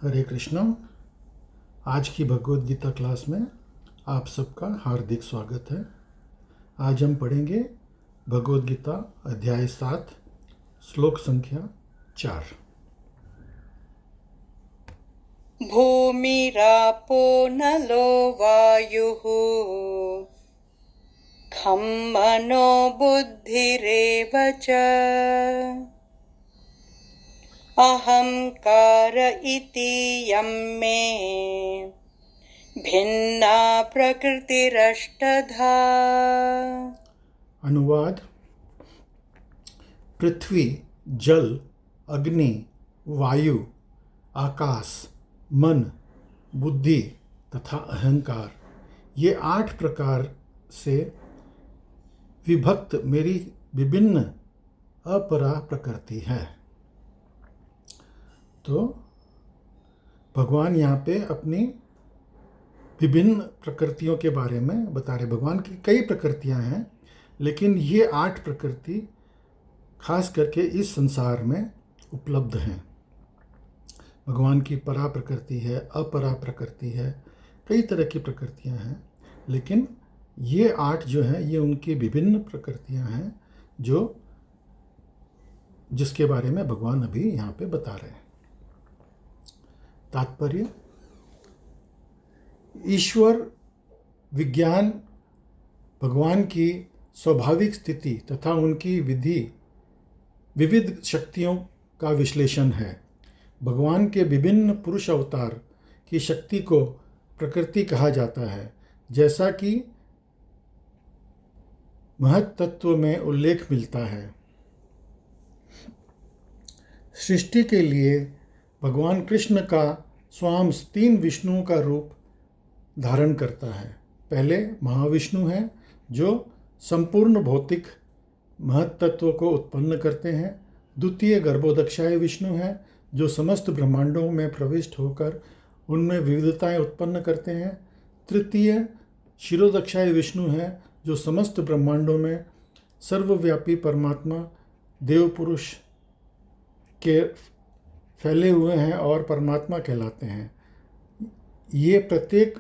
हरे कृष्णा। आज की भगवद गीता क्लास में आप सबका हार्दिक स्वागत है। आज हम पढ़ेंगे भगवद गीता अध्याय 7 श्लोक संख्या 4। भूमिरापो नलो वायुः खं मनो बुद्धिरेव च अहंकार इति यं मे भिन्ना प्रकृतिरष्टधा। अनुवाद। पृथ्वी, जल, अग्नि, वायु, आकाश, मन, बुद्धि तथा अहंकार, ये 8 प्रकार से विभक्त मेरी विभिन्न अपरा प्रकृति है। तो भगवान यहाँ पे अपनी विभिन्न प्रकृतियों के बारे में बता रहे। भगवान की कई प्रकृतियाँ हैं, लेकिन ये 8 प्रकृति खास करके इस संसार में उपलब्ध हैं। भगवान की परा प्रकृति है, अपरा प्रकृति है, कई तरह की प्रकृतियाँ हैं, लेकिन ये 8 जो हैं ये उनकी विभिन्न प्रकृतियाँ हैं जिसके बारे में भगवान अभी यहाँ पे बता रहे हैं। तात्पर्य: ईश्वर, विज्ञान, भगवान की स्वाभाविक स्थिति तथा उनकी विविध शक्तियों का विश्लेषण है। भगवान के विभिन्न पुरुष अवतार की शक्ति को प्रकृति कहा जाता है, जैसा कि महत् तत्व में उल्लेख मिलता है। सृष्टि के लिए भगवान कृष्ण का स्वांश 3 विष्णुओं का रूप धारण करता है। पहले महाविष्णु हैं जो संपूर्ण भौतिक महत् तत्व को उत्पन्न करते हैं। द्वितीय गर्भोदक्षाय विष्णु हैं जो समस्त ब्रह्मांडों में प्रविष्ट होकर उनमें विविधताएं उत्पन्न करते हैं। तृतीय शिरोदक्षाय विष्णु हैं जो समस्त ब्रह्मांडों में सर्वव्यापी परमात्मा देव पुरुष के फैले हुए हैं और परमात्मा कहलाते हैं। ये प्रत्येक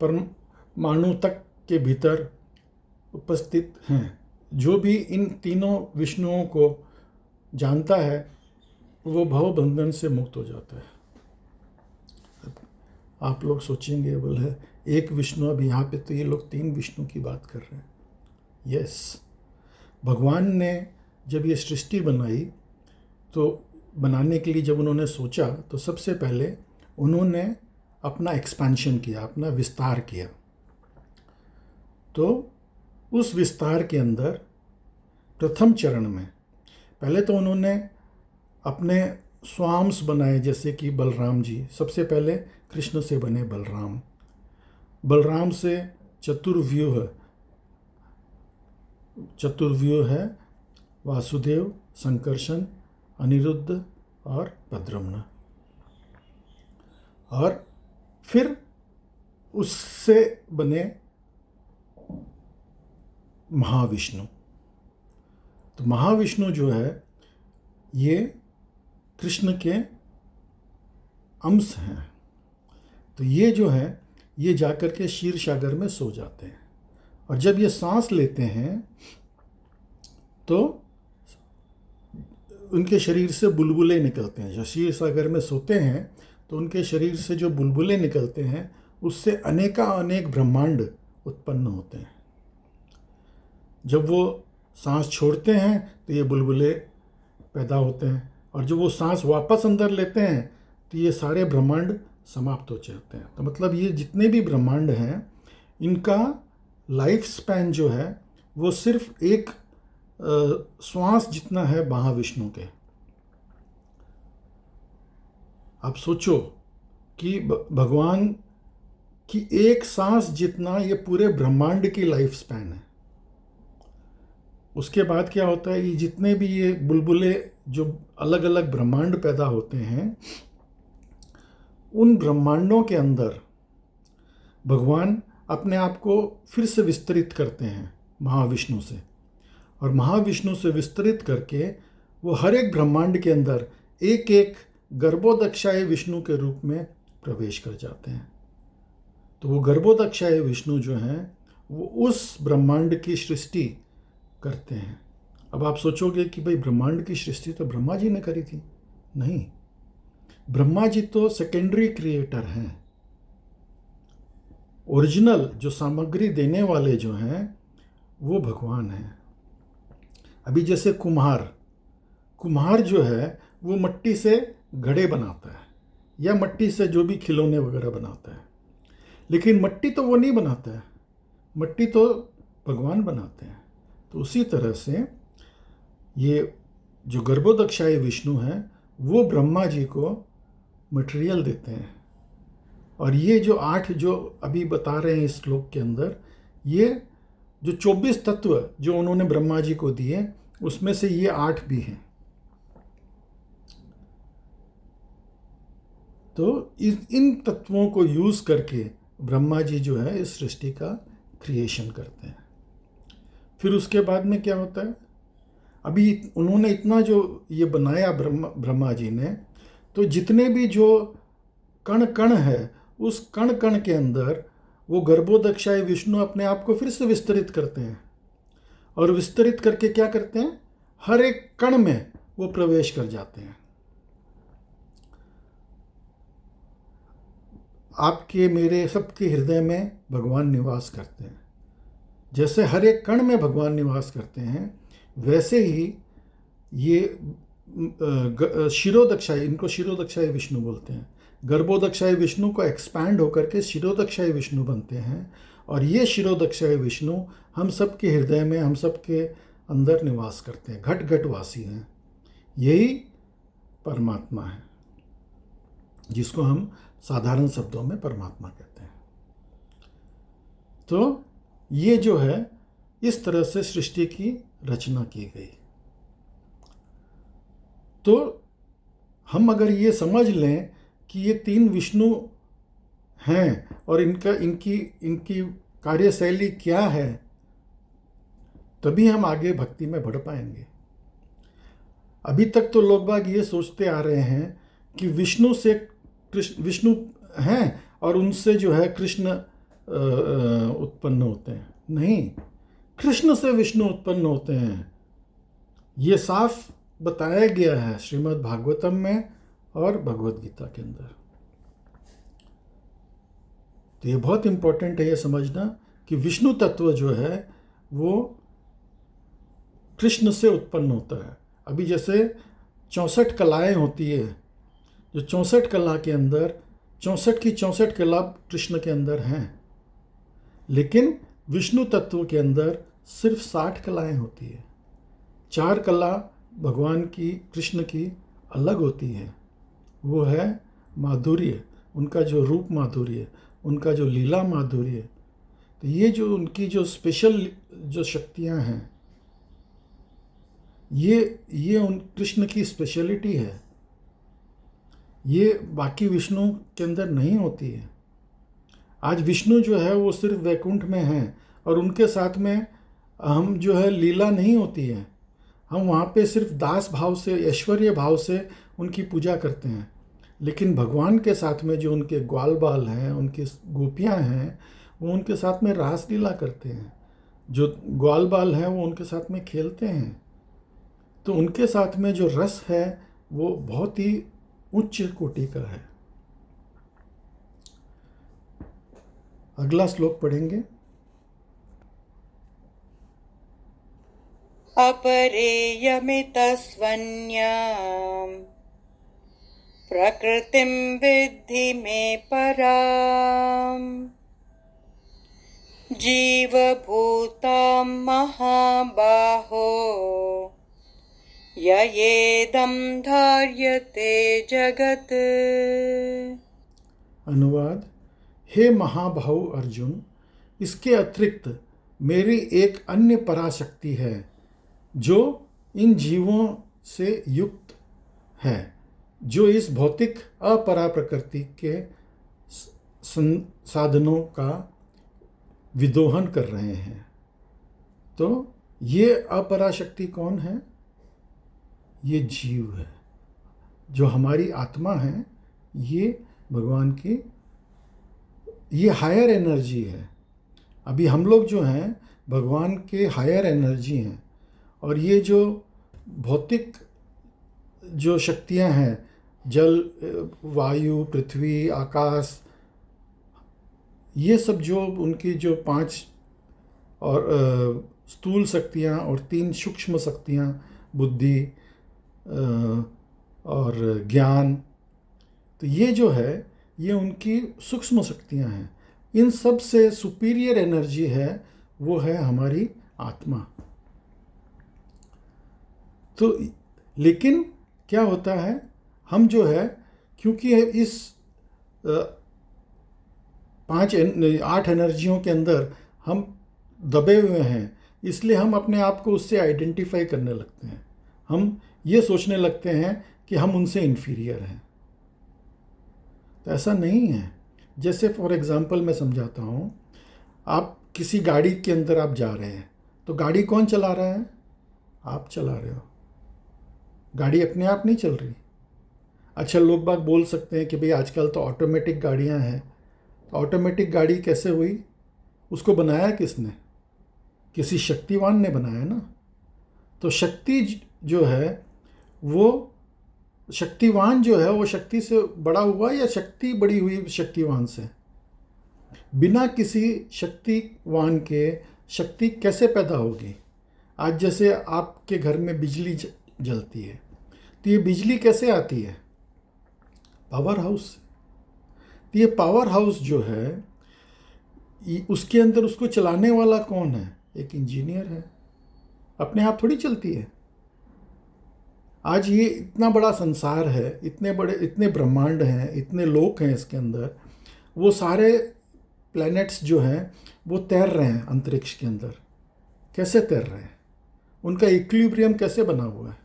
परमाणु तक के भीतर उपस्थित हैं। जो भी इन तीनों विष्णुओं को जानता है वो भवबंधन से मुक्त हो जाता है। आप लोग सोचेंगे बोले एक विष्णु, अब यहाँ पे तो ये लोग 3 विष्णु की बात कर रहे हैं। यस, भगवान ने जब ये सृष्टि बनाई तो बनाने के लिए जब उन्होंने सोचा तो सबसे पहले उन्होंने अपना एक्सपेंशन किया, अपना विस्तार किया। तो उस विस्तार के अंदर प्रथम चरण में पहले तो उन्होंने अपने स्वांश बनाए, जैसे कि बलराम जी। सबसे पहले कृष्ण से बने बलराम, बलराम से चतुर्व्यूह है वासुदेव, संकर्षण, अनिरुद्ध और प्रद्युम्न। और फिर उससे बने महाविष्णु। तो महाविष्णु जो है ये कृष्ण के अंश हैं। तो ये जो है ये जाकर के क्षीर सागर में सो जाते हैं, और जब ये सांस लेते हैं तो उनके शरीर से बुलबुले निकलते हैं। जब क्षीर सागर में सोते हैं तो उनके शरीर से जो बुलबुले निकलते हैं उससे अनेक ब्रह्मांड उत्पन्न होते हैं। जब वो सांस छोड़ते हैं तो ये बुलबुले पैदा होते हैं, और जब वो सांस वापस अंदर लेते हैं तो ये सारे ब्रह्मांड समाप्त हो जाते हैं। तो मतलब ये जितने भी ब्रह्मांड हैं इनका लाइफ स्पैन जो है वो सिर्फ एक श्वास जितना है महाविष्णु के। आप सोचो कि भगवान की एक सांस जितना ये पूरे ब्रह्मांड की लाइफ स्पैन है। उसके बाद क्या होता है, ये जितने भी ये बुलबुले जो अलग अलग ब्रह्मांड पैदा होते हैं, उन ब्रह्मांडों के अंदर भगवान अपने आप को फिर से विस्तरित करते हैं महाविष्णु से, और महाविष्णु से विस्तरित करके वो हर एक ब्रह्मांड के अंदर एक एक गर्भोदक्षाय विष्णु के रूप में प्रवेश कर जाते हैं। तो वो गर्भोदक्षाय विष्णु जो हैं वो उस ब्रह्मांड की सृष्टि करते हैं। अब आप सोचोगे कि भाई ब्रह्मांड की सृष्टि तो ब्रह्मा जी ने करी थी। नहीं, ब्रह्मा जी तो सेकेंडरी क्रिएटर हैं। ओरिजिनल जो सामग्री देने वाले जो हैं वो भगवान हैं। अभी जैसे कुम्हार जो है वो मट्टी से घड़े बनाता है या मट्टी से जो भी खिलौने वगैरह बनाता है, लेकिन मट्टी तो वो नहीं बनाता है, मट्टी तो भगवान बनाते हैं। तो उसी तरह से ये जो गर्भोदक्षाय विष्णु हैं वो ब्रह्मा जी को मटेरियल देते हैं। और ये जो 8 जो अभी बता रहे हैं इस श्लोक के अंदर, ये जो 24 तत्व जो उन्होंने ब्रह्मा जी को दिए उसमें से ये 8 भी हैं। तो इन तत्वों को यूज करके ब्रह्मा जी जो है इस सृष्टि का क्रिएशन करते हैं। फिर उसके बाद में क्या होता है, अभी उन्होंने इतना जो ये बनाया ब्रह्मा जी ने, तो जितने भी जो कण कण है उस कण कण के अंदर वो गर्भोदक्षाय विष्णु अपने आप को फिर से विस्तरित करते हैं। और विस्तरित करके क्या करते हैं, हर एक कण में वो प्रवेश कर जाते हैं। आपके मेरे सबके हृदय में भगवान निवास करते हैं। जैसे हर एक कण में भगवान निवास करते हैं, वैसे ही ये शिरोदक्षाय, इनको शिरोदक्षाय विष्णु बोलते हैं। गर्भोदक्षाय विष्णु को एक्सपैंड होकर के शिरोदक्षाय विष्णु बनते हैं। और ये शिरोदक्षाय विष्णु हम सब के हृदय में, हम सब के अंदर निवास करते हैं, घट घट वासी हैं। यही परमात्मा है, जिसको हम साधारण शब्दों में परमात्मा कहते हैं। तो ये जो है इस तरह से सृष्टि की रचना की गई। तो हम अगर ये समझ लें कि ये 3 विष्णु हैं और इनकी कार्यशैली क्या है, तभी हम आगे भक्ति में बढ़ पाएंगे। अभी तक तो लोग बाग ये सोचते आ रहे हैं कि विष्णु से विष्णु हैं और उनसे जो है कृष्ण उत्पन्न होते हैं। नहीं, कृष्ण से विष्णु उत्पन्न होते हैं। ये साफ बताया गया है श्रीमद् भागवतम में और भगवद गीता के अंदर। तो ये बहुत इंपॉर्टेंट है ये समझना कि विष्णु तत्व जो है वो कृष्ण से उत्पन्न होता है। अभी जैसे 64 कलाएं होती है, जो 64 कला के अंदर 64 की 64 कला कृष्ण के अंदर हैं, लेकिन विष्णु तत्व के अंदर सिर्फ 60 कलाएं होती है। 4 कला भगवान की, कृष्ण की अलग होती है। वो है माधुर्य, उनका जो रूप माधुर्य, उनका जो लीला माधुर्य। तो ये जो उनकी जो स्पेशल जो शक्तियां हैं, ये उन कृष्ण की स्पेशलिटी है। ये बाकी विष्णु के अंदर नहीं होती है। आज विष्णु जो है वो सिर्फ वैकुंठ में हैं और उनके साथ में हम जो है लीला नहीं होती है। हम वहाँ पे सिर्फ दास भाव से, ऐश्वर्य भाव से उनकी पूजा करते हैं। लेकिन भगवान के साथ में जो उनके ग्वाल बाल हैं, उनकी गोपियाँ हैं, वो उनके साथ में रास लीला करते हैं। जो ग्वाल बाल हैं वो उनके साथ में खेलते हैं। तो उनके साथ में जो रस है वो बहुत ही उच्च कोटि का है। अगला श्लोक पढ़ेंगे। अपरेयमितस्वन्याम् प्रकृतिं विद्धि मे पराम् जीवभूतां महाबाहो ययेदं धार्यते जगत्। अनुवाद। हे महाबाहु अर्जुन, इसके अतिरिक्त मेरी एक अन्य पराशक्ति है जो इन जीवों से युक्त है, जो इस भौतिक अपरा प्रकृति के साधनों का विदोहन कर रहे हैं। तो ये अपराशक्ति कौन है? ये जीव है। जो हमारी आत्मा है, ये भगवान की, ये हायर एनर्जी है। अभी हम लोग जो हैं भगवान के हायर एनर्जी हैं, और ये जो भौतिक जो शक्तियां हैं, जल, वायु, पृथ्वी, आकाश, ये सब जो उनकी जो 5 और स्थूल शक्तियां और 3 सूक्ष्म शक्तियां, बुद्धि और ज्ञान, तो ये जो है ये उनकी सूक्ष्म शक्तियां हैं। इन सब से सुपीरियर एनर्जी है, वो है हमारी आत्मा। तो लेकिन क्या होता है, हम जो है क्योंकि इस 8 एनर्जियों के अंदर हम दबे हुए हैं, इसलिए हम अपने आप को उससे आइडेंटिफाई करने लगते हैं। हम ये सोचने लगते हैं कि हम उनसे इन्फीरियर हैं। तो ऐसा नहीं है। जैसे फॉर एग्जांपल मैं समझाता हूँ, आप किसी गाड़ी के अंदर आप जा रहे हैं, तो गाड़ी कौन चला रहा है? आप चला रहे हो। गाड़ी अपने आप नहीं चल रही। अच्छा, लोग बाग बोल सकते हैं कि भाई आजकल तो ऑटोमेटिक गाड़ियाँ हैं। तो ऑटोमेटिक गाड़ी कैसे हुई? उसको बनाया किसने? किसी शक्तिवान ने बनाया ना। तो शक्ति जो है वो, शक्तिवान जो है वो शक्ति से बड़ा हुआ या शक्ति बड़ी हुई शक्तिवान से? बिना किसी शक्तिवान के शक्ति कैसे पैदा होगी? आज जैसे आपके घर में बिजली जलती है, तो ये बिजली कैसे आती है? पावर हाउस से। तो ये पावर हाउस जो है, उसके अंदर उसको चलाने वाला कौन है? एक इंजीनियर है। अपने आप थोड़ी चलती है। आज ये इतना बड़ा संसार है, इतने ब्रह्मांड हैं, इतने लोक हैं इसके अंदर, वो सारे प्लैनेट्स जो हैं वो तैर रहे हैं अंतरिक्ष के अंदर। कैसे तैर रहे हैं? उनका इक्विलिब्रियम कैसे बना हुआ है?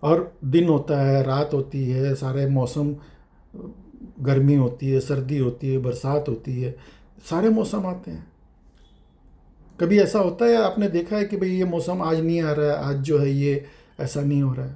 और दिन होता है, रात होती है, सारे मौसम, गर्मी होती है, सर्दी होती है, बरसात होती है, सारे मौसम आते हैं। कभी ऐसा होता है, आपने देखा है कि भाई ये मौसम आज नहीं आ रहा है, आज जो है ये ऐसा नहीं हो रहा है?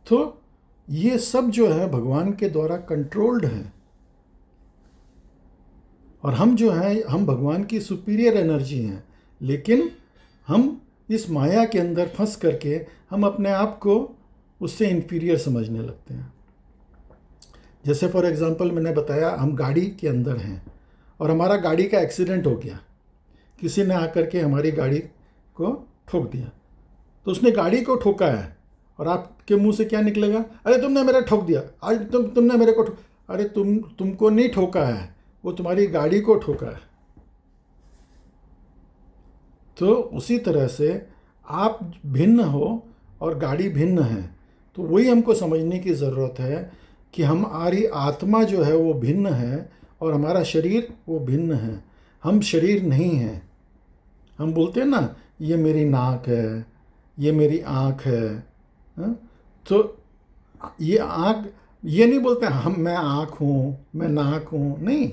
तो ये सब जो है भगवान के द्वारा कंट्रोल्ड है। और हम जो हैं, हम भगवान की सुपीरियर एनर्जी हैं, लेकिन हम इस माया के अंदर फंस करके हम अपने आप को उससे इन्फीरियर समझने लगते हैं। जैसे फॉर एग्जांपल मैंने बताया, हम गाड़ी के अंदर हैं और हमारा गाड़ी का एक्सीडेंट हो गया, किसी ने आकर के हमारी गाड़ी को ठोक दिया। तो उसने गाड़ी को ठोका है और आपके मुंह से क्या निकलेगा? अरे तुमने मेरा ठोक दिया, आज तुमने मेरे को अरे तुमको नहीं ठोका है, वो तुम्हारी गाड़ी को ठोका है। तो उसी तरह से आप भिन्न हो और गाड़ी भिन्न है। तो वही हमको समझने की ज़रूरत है कि हमारी आत्मा जो है वो भिन्न है और हमारा शरीर वो भिन्न है। हम शरीर नहीं हैं। हम बोलते हैं ना, ये मेरी नाक है, ये मेरी आँख है, तो ये आँख, ये नहीं बोलते मैं आँख हूँ, मैं नाक हूँ, नहीं।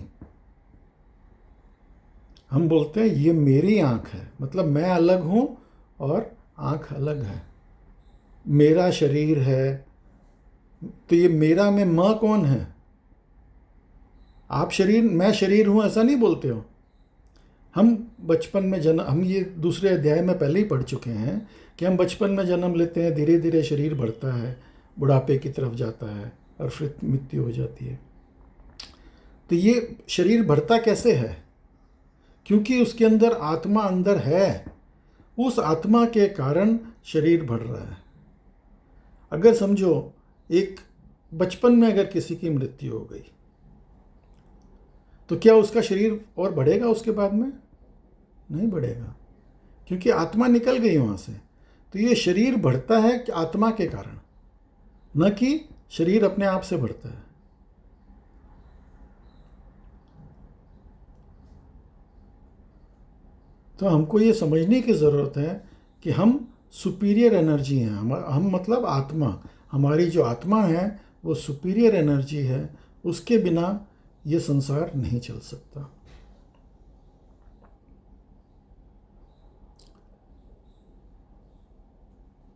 हम बोलते हैं ये मेरी आँख है, मतलब मैं अलग हूँ और आँख अलग है। मेरा शरीर है, तो ये मेरा में माँ कौन है? आप शरीर, मैं शरीर हूँ ऐसा नहीं बोलते हो। हम बचपन में हम ये दूसरे अध्याय में पहले ही पढ़ चुके हैं कि हम बचपन में जन्म लेते हैं, धीरे धीरे शरीर बढ़ता है, बुढ़ापे की तरफ जाता है और फिर मृत्यु हो जाती है। तो ये शरीर बढ़ता कैसे है? क्योंकि उसके अंदर आत्मा अंदर है, उस आत्मा के कारण शरीर बढ़ रहा है। अगर समझो एक बचपन में अगर किसी की मृत्यु हो गई, तो क्या उसका शरीर और बढ़ेगा उसके बाद में? नहीं बढ़ेगा, क्योंकि आत्मा निकल गई वहाँ से। तो ये शरीर बढ़ता है आत्मा के कारण, न कि शरीर अपने आप से बढ़ता है। तो हमको ये समझने की ज़रूरत है कि हम सुपीरियर एनर्जी हैं। हम मतलब आत्मा, हमारी जो आत्मा है वो सुपीरियर एनर्जी है, उसके बिना ये संसार नहीं चल सकता।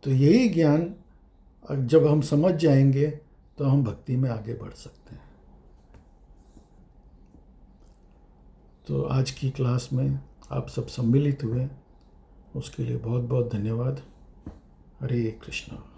तो यही ज्ञान जब हम समझ जाएंगे तो हम भक्ति में आगे बढ़ सकते हैं। तो आज की क्लास में आप सब सम्मिलित हुए, उसके लिए बहुत बहुत धन्यवाद। हरे कृष्णा।